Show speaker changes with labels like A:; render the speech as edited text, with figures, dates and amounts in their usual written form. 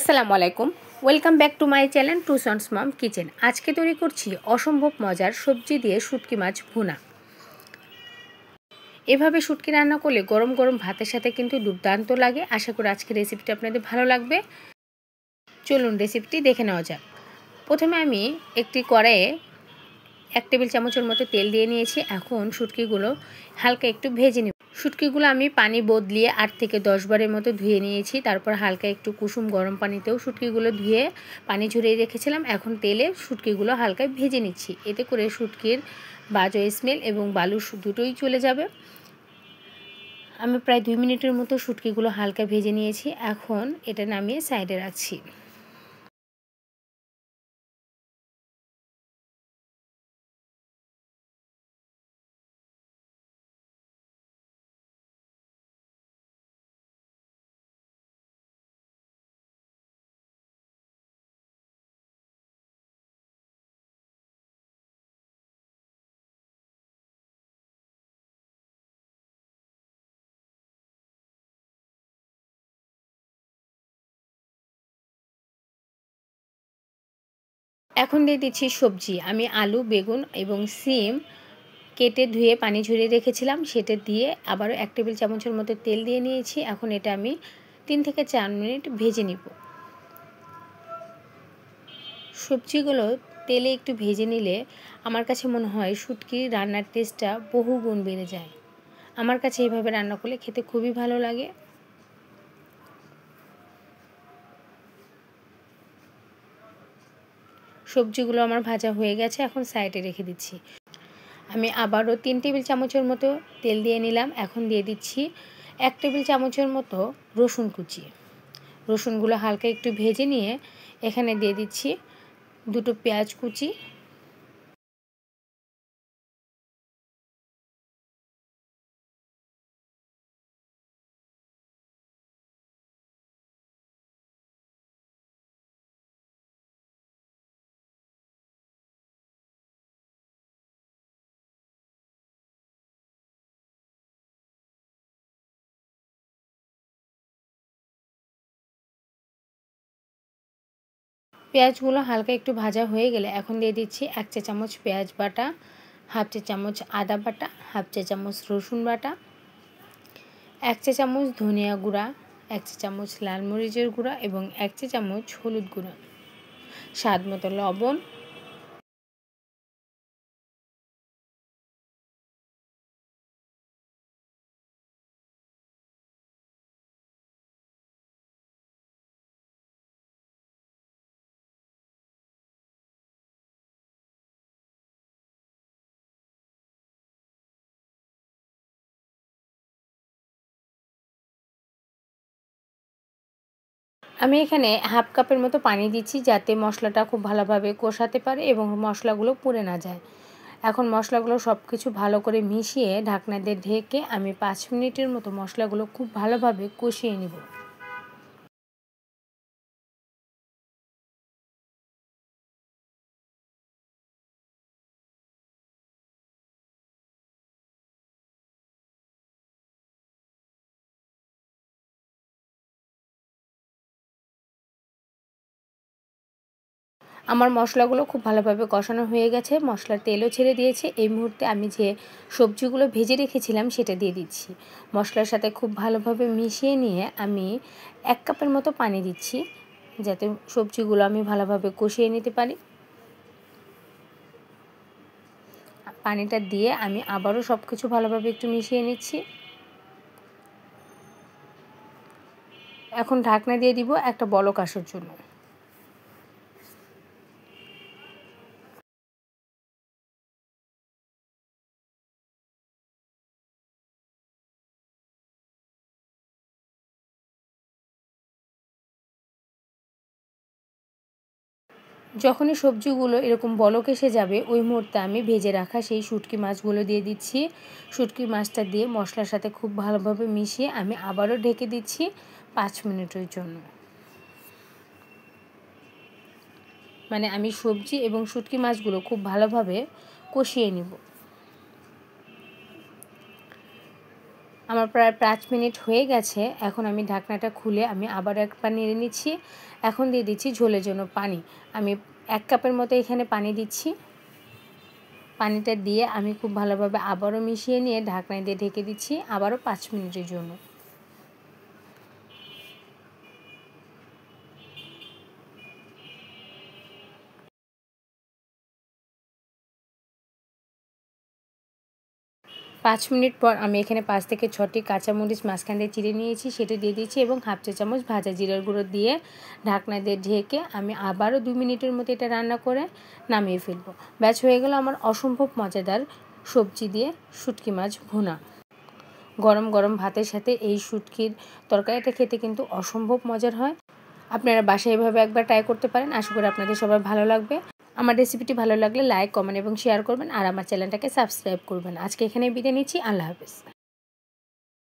A: আসসালামু আলাইকুম, welcome back to my channel two sons mom kitchen. আজকে তৈরি করছি অসম্ভব মজার সবজি দিয়ে শুটকি মাছ ভুনা। এভাবে শুটকি রান্না করলে গরম গরম ভাতের সাথে কিন্তু দুর্দান্ত লাগে। আশা করি আজকের রেসিপিটা আপনাদের ভালো লাগবে। চলুন রেসিপিটি দেখে নেওয়া যাক। প্রথমে আমি একটি কড়াইয়ে 1 টেবিল চামচের মতো তেল দিয়ে নিয়েছি। এখন শুটকিগুলো হালকা একটু ভেজে নিব। শুটকিগুলো আমি পানি বদলিয়ে 8 থেকে 10 বারের মতো ধুয়ে নিয়েছি। তারপর হালকা একটু কুসুম গরম পানিতেও শুটকিগুলো ধুয়ে পানি ঝরিয়ে রেখেছিলাম। এখন তেলে শুটকিগুলো হালকা ভেজে নিচ্ছি। এতে করে শুটকির বাজে স্মেল এবং বালু দুটোই চলে যাবে। আমি প্রায় 2 মিনিটের মতো শুটকিগুলো হালকা ভেজে নিয়েছি। এখন এটা নামিয়ে সাইডে রাখছি। এখন দিয়ে দিচ্ছি সবজি। আমি আলু, বেগুন এবং সিম কেটে ধুয়ে পানি ঝরিয়ে রেখেছিলাম। সেটা দিয়ে আবারও 1 টেবিল চামচের মতো তেল দিয়ে নিয়েছি। এখন এটা আমি 3 থেকে 4 মিনিট ভেজে নিব। সবজিগুলো তেলে একটু ভেজে নিলে আমার কাছে মনে হয় শুটকির রান্নার টেস্টটা বহুগুণ বেড়ে যায়। আমার কাছে এইভাবে রান্না করলে খেতে খুবই ভালো লাগে। সবজিগুলো আমার ভাজা হয়ে গেছে, এখন সাইডে রেখে দিচ্ছি। আমি আবারও 3 টেবিল চামচের মতো তেল দিয়ে নিলাম। এখন দিয়ে দিচ্ছি 1 টেবিল চামচের মতো রসুন কুচি। রসুনগুলো হালকা একটু ভেজে নিয়ে এখানে দিয়ে দিচ্ছি 2টো পেঁয়াজ কুচি। পেঁয়াজগুলো হালকা একটু ভাজা হয়ে গেলে এখন দিয়ে দিচ্ছি 1 চা চামচ পেঁয়াজ বাটা, 1/2 চা চামচ আদা বাটা, 1/2 চা চামচ রসুন বাটা, 1 চা চামচ ধনিয়া গুঁড়া, 1 চা চামচ লাল মরিচের গুঁড়া এবং 1 চা চামচ হলুদ গুঁড়া, স্বাদ মতো লবণ। আমি এখানে 1/2 কাপের মতো পানি দিচ্ছি যাতে মশলাটা খুব ভালোভাবে কষাতে পারে এবং মশলাগুলো পুড়ে না যায়। এখন মশলাগুলো সব কিছু ভালো করে মিশিয়ে ঢাকনা দিয়ে ঢেকে আমি 5 মিনিটের মতো মশলাগুলো খুব ভালোভাবে কষিয়ে নেব। আমার মশলাগুলো খুব ভালোভাবে কষানো হয়ে গেছে, মশলার তেলও ছেড়ে দিয়েছে। এই মুহূর্তে আমি যে সবজিগুলো ভেজে রেখেছিলাম সেটা দিয়ে দিচ্ছি। মশলার সাথে খুব ভালোভাবে মিশিয়ে নিয়ে আমি 1 কাপের মতো পানি দিচ্ছি যাতে সবজিগুলো আমি ভালোভাবে কষিয়ে নিতে পারি। পানিটা দিয়ে আমি আবারও সব কিছু ভালোভাবে একটু মিশিয়ে নিচ্ছি। এখন ঢাকনা দিয়ে দিব একটা বলক আসার জন্য। যখনই সবজিগুলো এরকম বলক এসে যাবে ওই মুহূর্তে আমি ভেজে রাখা সেই শুটকি মাছগুলো দিয়ে দিচ্ছি। শুটকি মাছটা দিয়ে মশলার সাথে খুব ভালোভাবে মিশিয়ে আমি আবারও ঢেকে দিচ্ছি 5 মিনিটের জন্য। মানে আমি সবজি এবং শুটকি মাছগুলো খুব ভালোভাবে কষিয়ে নিব। আমার প্রায় 5 মিনিট হয়ে গেছে। এখন আমি ঢাকনাটা খুলে আমি আবার একবার নেড়ে নিচ্ছি। এখন দিয়ে দিচ্ছি ঝোলের জন্য পানি। আমি 1 কাপের মতো এখানে পানি দিচ্ছি। পানিটা দিয়ে আমি খুব ভালোভাবে আবারও মিশিয়ে নিয়ে ঢাকনা দিয়ে ঢেকে দিচ্ছি আবারও 5 মিনিটের জন্য। 5 মিনিট পর আমি এখানে 5 থেকে 6টি কাঁচামরিচ মাঝখান দিয়ে চিড়ে নিয়েছি, সেটা দিয়ে দিচ্ছি এবং হাফ চা চামচ ভাজা জিরার গুঁড়ো দিয়ে ঢাকনা দিয়ে ঢেকে আমি আবারও 2 মিনিটের মতো এটা রান্না করে নামিয়ে ফেলবো। ব্যাস হয়ে গেল আমার অসম্ভব মজাদার সবজি দিয়ে শুটকি মাছ ভুনা। গরম গরম ভাতের সাথে এই শুটকির তরকারিটা খেতে কিন্তু অসম্ভব মজার হয়। আপনারা বাসায় এভাবে একবার ট্রাই করতে পারেন। আশা করি আপনাদের সবার ভালো লাগবে। আমার রেসিপিটি ভালো লাগলে লাইক, কমেন্ট এবং শেয়ার করবেন আর আমার চ্যানেলটাকে সাবস্ক্রাইব করবেন। আজকে এখানেই বিদায় নিচ্ছি। আল্লাহ হাফেজ।